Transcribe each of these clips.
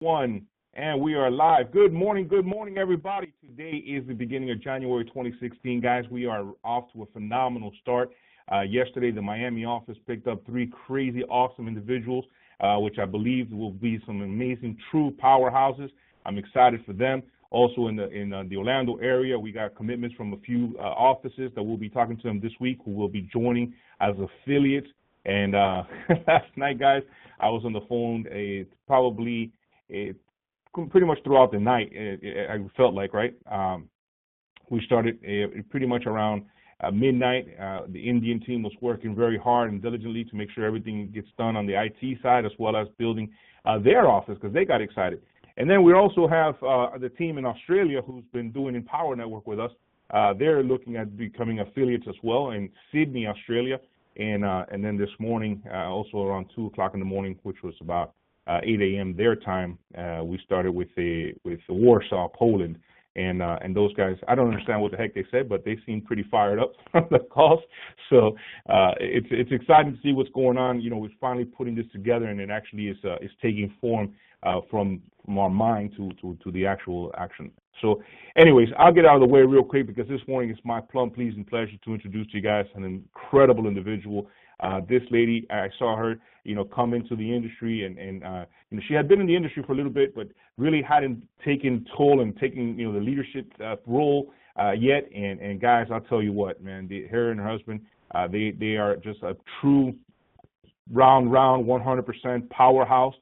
One, and we are live. Good morning, everybody. Today is the beginning of January 2016, guys. We are off to a phenomenal start. Yesterday, the Miami office picked up three crazy, awesome individuals, which I believe will be some amazing, true powerhouses. I'm excited for them. Also, in the Orlando area, we got commitments from a few offices that we'll be talking to them this week, who will be joining as affiliates. And last night, guys, I was on the phone pretty much throughout the night. I felt like, right? We started pretty much around midnight. The Indian team was working very hard and diligently to make sure everything gets done on the IT side, as well as building their office, because they got excited. And then we also have the team in Australia who's been doing Empower Network with us. They're looking at becoming affiliates as well in Sydney, Australia. And then this morning, also around 2 o'clock in the morning, which was about 8 a.m. their time, we started with Warsaw, Poland, and those guys. I don't understand what the heck they said, but they seem pretty fired up on the calls. So it's exciting to see what's going on. You know, we're finally putting this together, and it actually is taking form from our mind to the actual action. So, anyways, I'll get out of the way real quick because this morning it's my plum pleasing pleasure to introduce to you guys an incredible individual. This lady, I saw her, come into the industry, and she had been in the industry for a little bit, but really hadn't taken toll and taken, the leadership role yet. And guys, I'll tell you what, man, her and her husband, they are just a true round 100% powerhouse.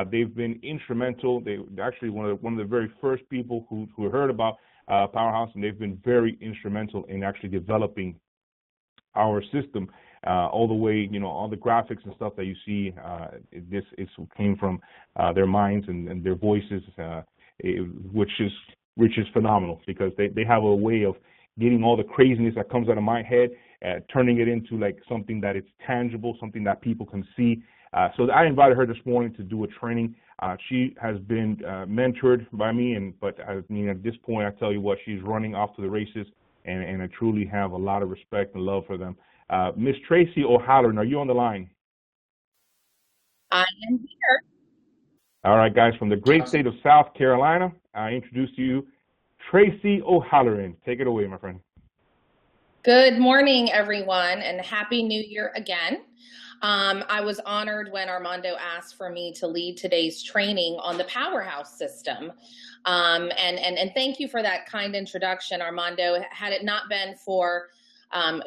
They've been instrumental. They're actually one of the very first people who heard about Powewrhouse, and they've been very instrumental in actually developing our system all the way. All the graphics and stuff that you see, this came from their minds and their voices, which is phenomenal, because they have a way of getting all the craziness that comes out of my head, turning it into like something that is tangible, something that people can see. So I invited her this morning to do a training. She has been mentored by me, but at this point, I tell you what, she's running off to the races, and I truly have a lot of respect and love for them. Miss Tracy O'Halloran, are you on the line? I am here. All right, guys, from the great state of South Carolina, I introduce to you Tracy O'Halloran. Take it away, my friend. Good morning, everyone, and Happy New Year again. I was honored when Armando asked for me to lead today's training on the Powewrhouse system. And thank you for that kind introduction, Armando. Had it not been for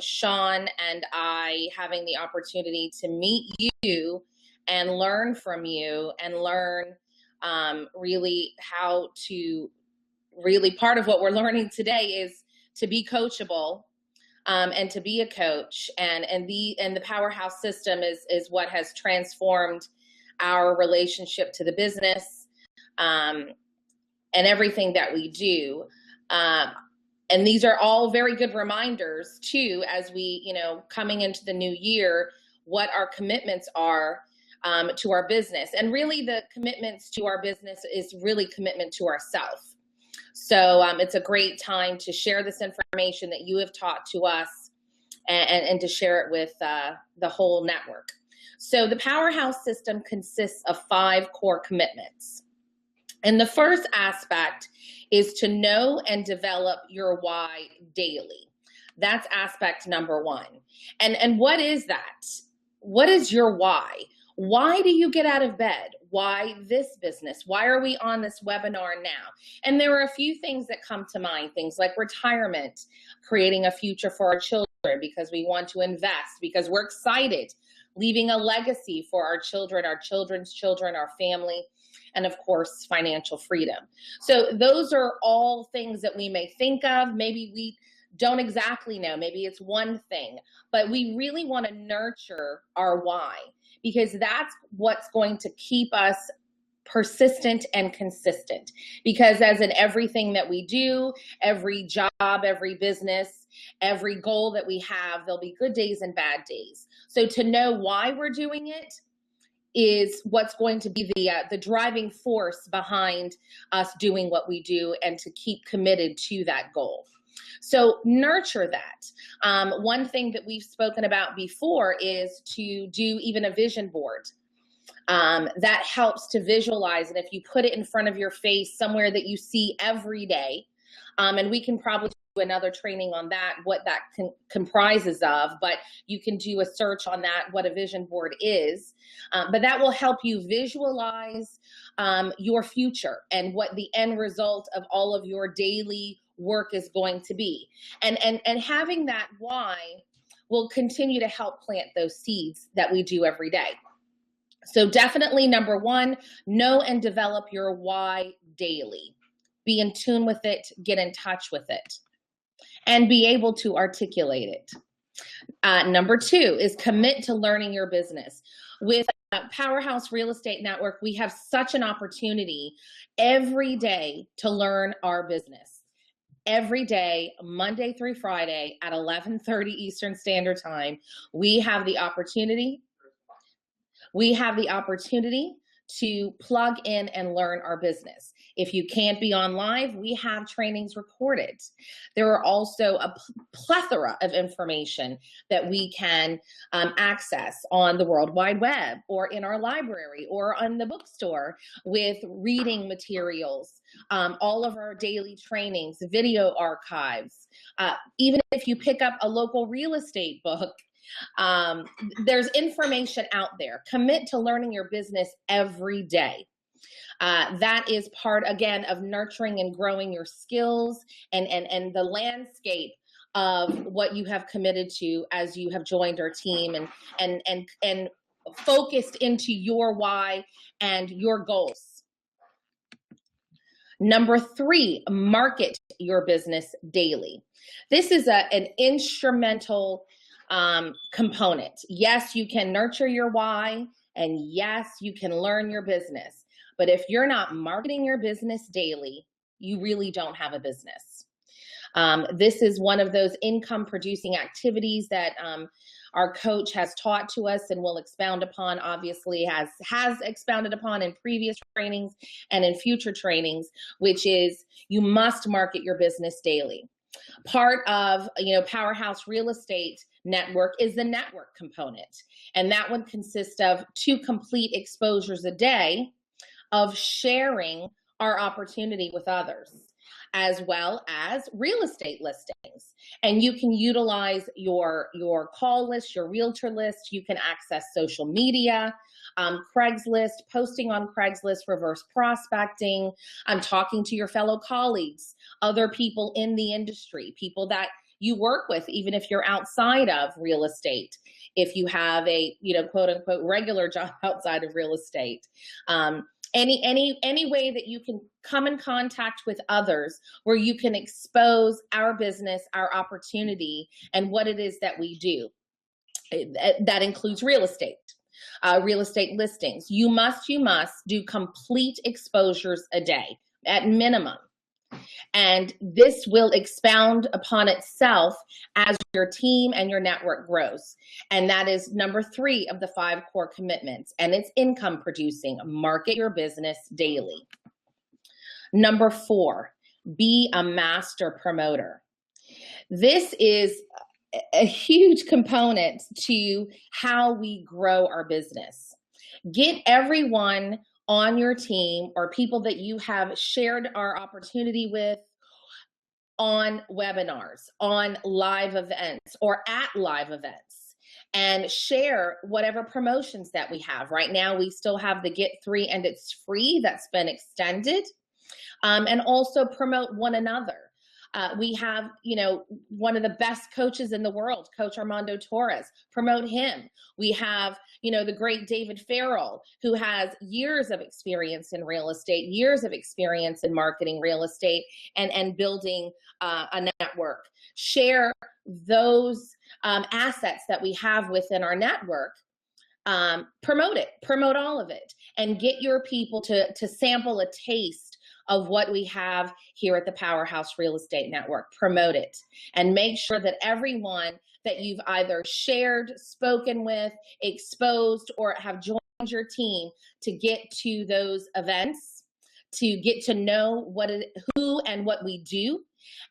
Sean and I having the opportunity to meet you and learn from you and learn really how to part of what we're learning today is to be coachable. And to be a coach, and the Powewrhouse system is what has transformed our relationship to the business, and everything that we do. And these are all very good reminders too, as we, coming into the new year, what our commitments are to our business. And really the commitments to our business is really commitment to ourselves. So it's a great time to share this information that you have taught to us and to share it with the whole network. So the Powewrhouse system consists of 5 core commitments. And the first aspect is to know and develop your why daily. That's aspect number 1. And what is that? What is your why? Why do you get out of bed? Why this business? Why are we on this webinar now? And there are a few things that come to mind, things like retirement, creating a future for our children because we want to invest, because we're excited, leaving a legacy for our children, our children's children, our family, and of course, financial freedom. So those are all things that we may think of. Maybe we don't exactly know. Maybe it's one thing, but we really want to nurture our why, because that's what's going to keep us persistent and consistent. Because as in everything that we do, every job, every business, every goal that we have, there'll be good days and bad days. So to know why we're doing it is what's going to be the driving force behind us doing what we do and to keep committed to that goal. So nurture that. One thing that we've spoken about before is to do even a vision board. That helps to visualize it. If you put it in front of your face somewhere that you see every day, and we can probably do another training on that, what that comprises of, but you can do a search on that, what a vision board is. But that will help you visualize your future and what the end result of all of your daily work is going to be. And having that why will continue to help plant those seeds that we do every day. So definitely number one, know and develop your why daily. Be in tune with it, get in touch with it, and be able to articulate it. Number two is commit to learning your business. With Powewrhouse Real Estate Network, we have such an opportunity every day to learn our business. Every day, Monday through Friday at 11:30 Eastern Standard Time, we have the opportunity to plug in and learn our business. If you can't be on live, we have trainings recorded. There are also a plethora of information that we can access on the World Wide Web or in our library or on the bookstore with reading materials, all of our daily trainings, video archives. Even if you pick up a local real estate book, there's information out there. Commit to learning your business every day. That is part, again, of nurturing and growing your skills and the landscape of what you have committed to as you have joined our team and focused into your why and your goals. Number three, market your business daily. This is an instrumental component. Yes, you can nurture your why, and yes, you can learn your business. But if you're not marketing your business daily, you really don't have a business. This is one of those income producing activities that our coach has taught to us and will expound upon, obviously has expounded upon in previous trainings and in future trainings, which is you must market your business daily. Part of Powewrhouse Real Estate Network is the network component, and that one consists of 2 complete exposures a day of sharing our opportunity with others, as well as real estate listings. And you can utilize your call list, your realtor list. You can access social media, Craigslist, posting on Craigslist, reverse prospecting. I'm talking to your fellow colleagues, other people in the industry, people that you work with, even if you're outside of real estate, if you have a, quote unquote, regular job outside of real estate. Any way that you can come in contact with others where you can expose our business, our opportunity, and what it is that we do. That includes real estate listings. You must do complete exposures a day at minimum. And this will expound upon itself as your team and your network grows. And that is number 3 of the 5 core commitments. And it's income producing. Market your business daily. Number 4, be a master promoter. This is a huge component to how we grow our business. Get everyone on your team or people that you have shared our opportunity with on webinars, on live events, or at live events, and share whatever promotions that we have. Right now, we still have the Get 3 and it's free that's been extended, and also promote one another. We have, one of the best coaches in the world, Coach Armando Torres, promote him. We have, the great David Farrell, who has years of experience in real estate, years of experience in marketing real estate and building a network. Share those assets that we have within our network. Promote all of it, and get your people to sample a taste of what we have here at the Powewrhouse Real Estate Network. Promote it and make sure that everyone that you've either shared, spoken with, exposed, or have joined your team to get to those events, to get to know who and what we do,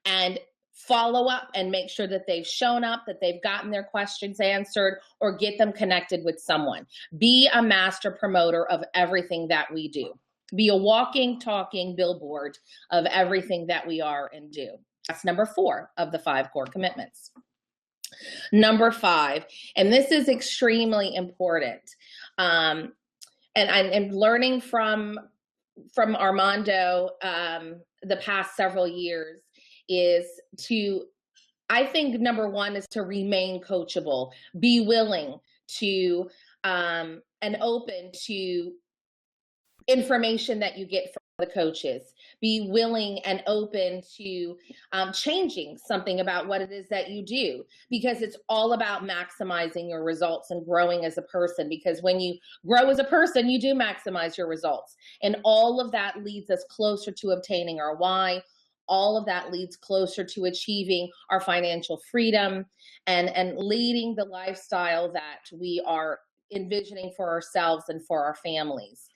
and follow up and make sure that they've shown up, that they've gotten their questions answered, or get them connected with someone. Be a master promoter of everything that we do. Be a walking, talking billboard of everything that we are and do. That's number 4 of the 5 core commitments. Number 5, and this is extremely important, and I'm learning from Armando the past several years, is to, I think number 1 is to remain coachable. Be willing to and open to information that you get from the coaches. Be willing and open to changing something about what it is that you do, because it's all about maximizing your results and growing as a person. Because when you grow as a person, you do maximize your results. And all of that leads us closer to obtaining our why. All of that leads closer to achieving our financial freedom and leading the lifestyle that we are envisioning for ourselves and for our families.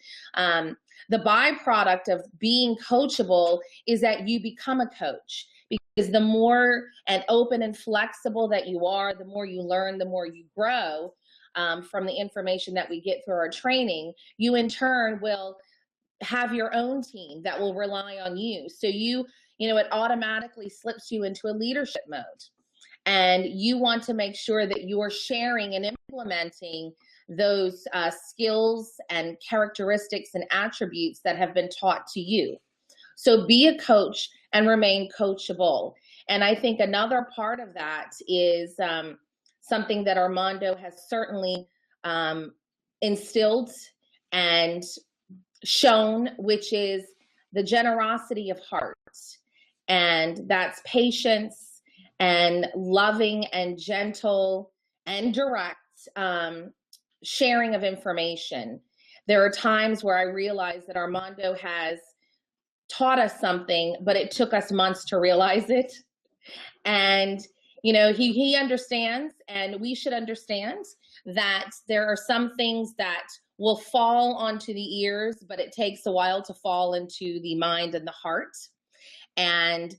The byproduct of being coachable is that you become a coach, because the more and open and flexible that you are, the more you learn, the more you grow from the information that we get through our training. You in turn will have your own team that will rely on you. So it automatically slips you into a leadership mode. And you want to make sure that you're sharing and implementing those skills and characteristics and attributes that have been taught to you. So be a coach and remain coachable. And I think another part of that is something that Armando has certainly instilled and shown, which is the generosity of heart. And that's patience and loving and gentle and direct sharing of information. There are times where I realize that Armando has taught us something, but it took us months to realize it. And, he understands, and we should understand that there are some things that will fall onto the ears, but it takes a while to fall into the mind and the heart. And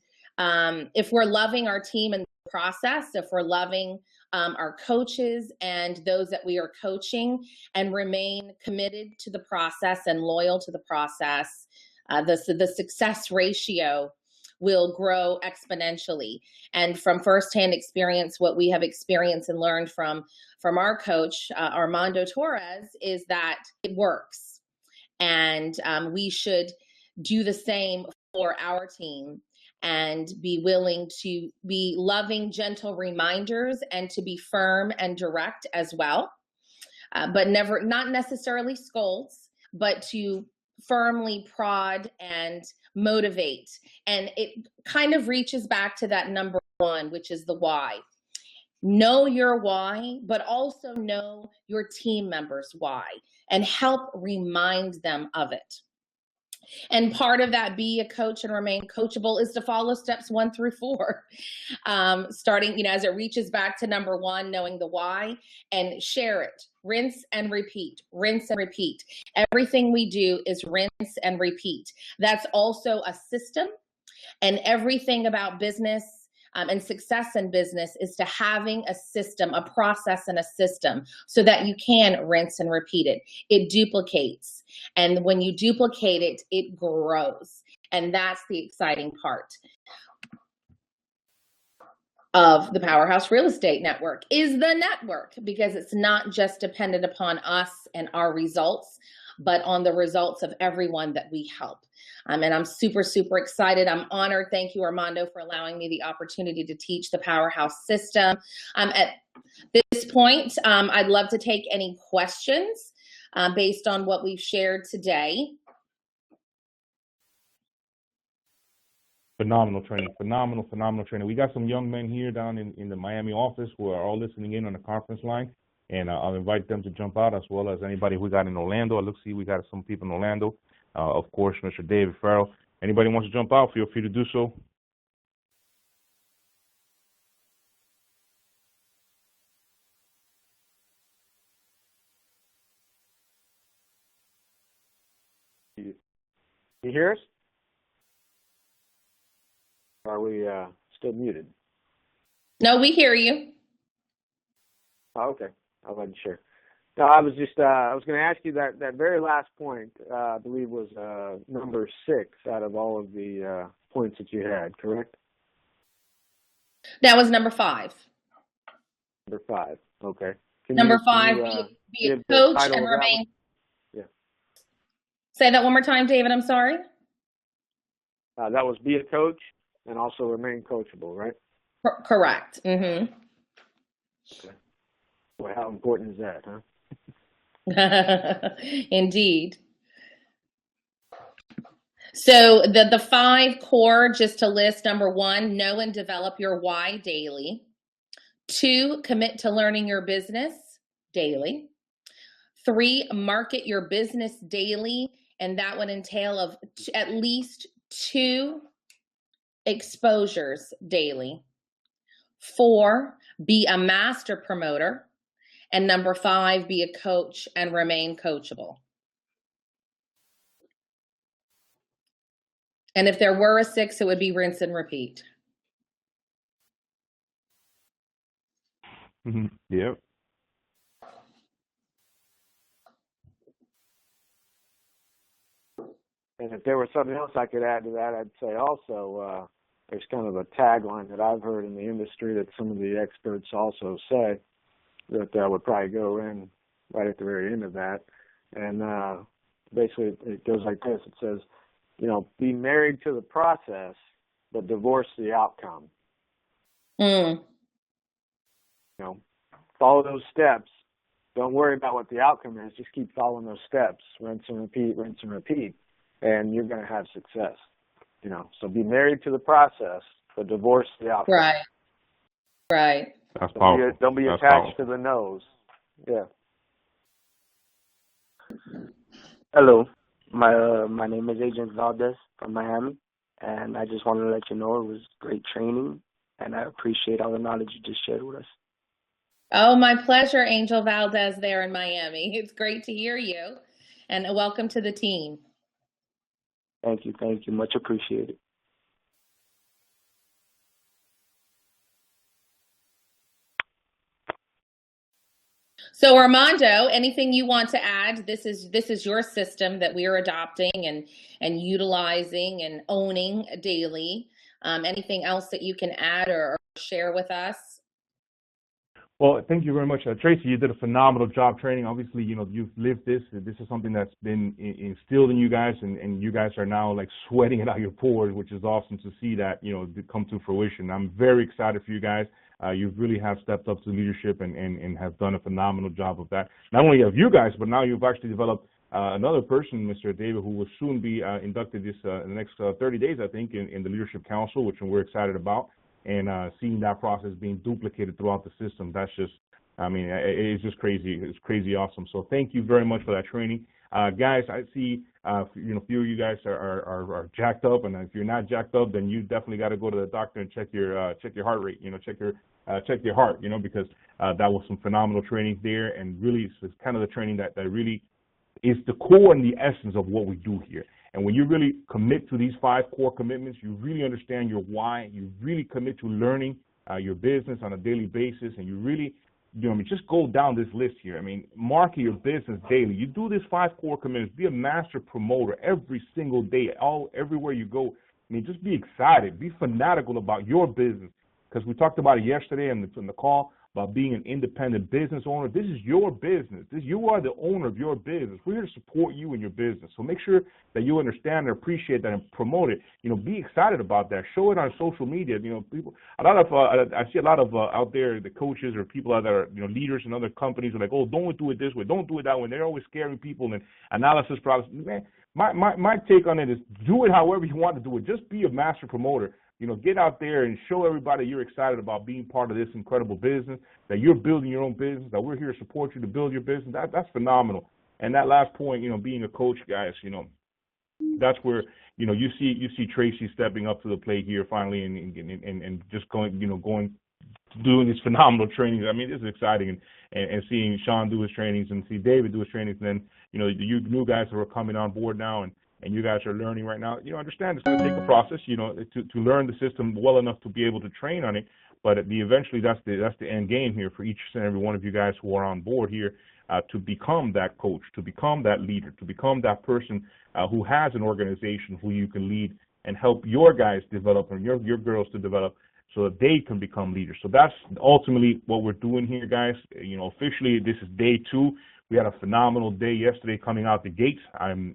if we're loving our team in the process, if we're loving our coaches and those that we are coaching, and remain committed to the process and loyal to the process, the success ratio will grow exponentially. And from firsthand experience, what we have experienced and learned from our coach, Armando Torres, is that it works. And we should do the same for our team, and be willing to be loving, gentle reminders, and to be firm and direct as well. But not necessarily scolds, but to firmly prod and motivate. And it kind of reaches back to that number 1, which is the why. Know your why, but also know your team members' why, and help remind them of it. And part of that, be a coach and remain coachable, is to follow steps 1 through 4. Starting, as it reaches back to number 1, knowing the why, and share it. Rinse and repeat, rinse and repeat. Everything we do is rinse and repeat. That's also a system, and everything about business and success in business is to having a system, a process and a system, so that you can rinse and repeat it. It duplicates. And when you duplicate it, it grows. And that's the exciting part of the Powewrhouse Real Estate Network, is the network, because it's not just dependent upon us and our results, but on the results of everyone that we help. And I'm super, super excited. I'm honored. Thank you, Armando, for allowing me the opportunity to teach the Powewrhouse system. At this point, I'd love to take any questions based on what we've shared today. Phenomenal training, phenomenal training. We got some young men here down in the Miami office who are all listening in on the conference line, and I'll invite them to jump out, as well as anybody we got in Orlando. We got some people in Orlando. Of course, Mr. David Farrell. Anybody wants to jump out, feel free to do so. You hear us? Are we still muted? No, we hear you. Oh, okay. I wasn't sure. No, I was just, I was going to ask you that very last point, I believe was number 6 out of all of the points that you had, correct? That was number 5. Number 5, okay. Number 5, be a coach and remain. Yeah. Say that one more time, David, I'm sorry. That was be a coach and also remain coachable, right? Correct. Mm-hmm. Okay. Boy, how important is that, huh? Indeed. So the 5 core, just to list: number 1, know and develop your why daily. 2, commit to learning your business daily. 3, market your business daily, and that would entail of at least 2 exposures daily. 4, be a master promoter. And number 5, be a coach and remain coachable. And if there were a 6, it would be rinse and repeat. Mm-hmm. Yep. And if there was something else I could add to that, I'd say also there's kind of a tagline that I've heard in the industry that some of the experts also say that would probably go in right at the very end of that. And basically it goes like this. It says, be married to the process, but divorce the outcome. Follow those steps. Don't worry about what the outcome is. Just keep following those steps. Rinse and repeat, rinse and repeat. And you're going to have success. So be married to the process, but divorce the outcome. Right. That's powerful. Don't be attached to the nose. Yeah. Hello, my name is Agent Valdez from Miami, and I just wanted to let you know it was great training, and I appreciate all the knowledge you just shared with us. Oh, my pleasure, Angel Valdez there in Miami. It's great to hear you, and welcome to the team. Thank you. Much appreciated. So Armando, anything you want to add? This is your system that we are adopting and utilizing and owning daily. Anything else that you can add or share with us? Well, thank you very much, Tracy. You did a phenomenal job training. Obviously, you've lived this. This is something that's been instilled in you guys, and you guys are now like sweating it out your pores, which is awesome to see that come to fruition. I'm very excited for you guys. You really have stepped up to leadership and have done a phenomenal job of that. Not only of you guys, but now you've actually developed another person, Mr. David, who will soon be inducted in the next 30 days, I think, in the Leadership Council, which we're excited about. And seeing that process being duplicated throughout the system, that's just, it's just crazy. It's crazy awesome. So thank you very much for that training. Guys, I see, few of you guys are jacked up, and if you're not jacked up, then you definitely got to go to the doctor and check your heart rate, check your heart, because that was some phenomenal training there, and really it's kind of the training that really is the core and the essence of what we do here. And when you really commit to these 5 core commitments, you really understand your why, you really commit to learning your business on a daily basis, and you really, just go down this list here. Market your business daily. You do these 5 core commitments. Be a master promoter every single day, everywhere you go. Just be excited. Be fanatical about your business, because we talked about it yesterday in the call about being an independent business owner. This is your business. You are the owner of your business. We're here to support you in your business. So make sure that you understand and appreciate that and promote it. Be excited about that. Show it on social media. People, I see a lot of out there, the coaches or people that are, leaders in other companies are like, oh, don't do it this way. Don't do it that way. They're always scaring people and analysis process. Man, my take on it is do it however you want to do it. Just be a master promoter. Get out there and show everybody you're excited about being part of this incredible business, that you're building your own business, that we're here to support you to build your business. That's phenomenal. And that last point, being a coach, guys, that's where, you see Tracy stepping up to the plate here finally and just going, doing these phenomenal trainings. This is exciting. And seeing Sean do his trainings and see David do his trainings, and then, you new guys who are coming on board now and and you guys are learning right now, understand it's going to take a process, to learn the system well enough to be able to train on it. But eventually, that's the end game here for each and every one of you guys who are on board here, to become that coach, to become that leader, to become that person who has an organization who you can lead and help your guys develop and your girls to develop so that they can become leaders. So that's ultimately what we're doing here, guys. Officially, this is day 2. We had a phenomenal day yesterday coming out the gates. I'm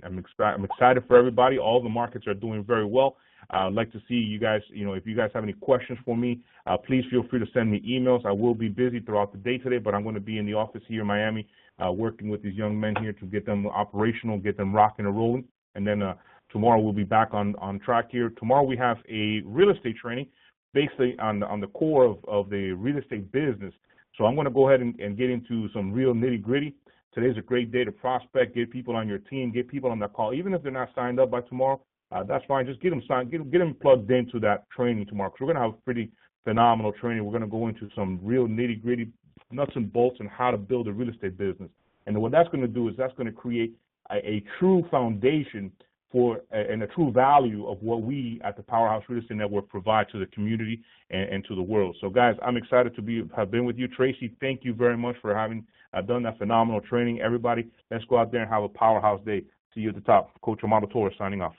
excited for everybody. All the markets are doing very well. I'd like to see you guys, if you guys have any questions for me, please feel free to send me emails. I will be busy throughout the day today, but I'm going to be in the office here in Miami working with these young men here to get them operational, get them rocking and rolling. And then tomorrow we'll be back on track here. Tomorrow we have a real estate training basically on the core of the real estate business. So I'm going to go ahead and get into some real nitty-gritty. Today's a great day to prospect, get people on your team, get people on that call. Even if they're not signed up by tomorrow, that's fine. Just get them signed, get them plugged into that training tomorrow, because we're going to have pretty phenomenal training. We're going to go into some real nitty-gritty nuts and bolts on how to build a real estate business. And what that's going to do is that's going to create a true foundation for and a true value of what we at the Powewrhouse Real Estate Network provide to the community and to the world. So, guys, I'm excited to have been with you. Tracy, thank you very much for having done that phenomenal training. Everybody, let's go out there and have a Powerhouse day. See you at the top. Coach Amado Torres signing off.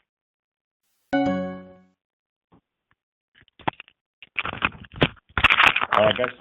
All right, guys.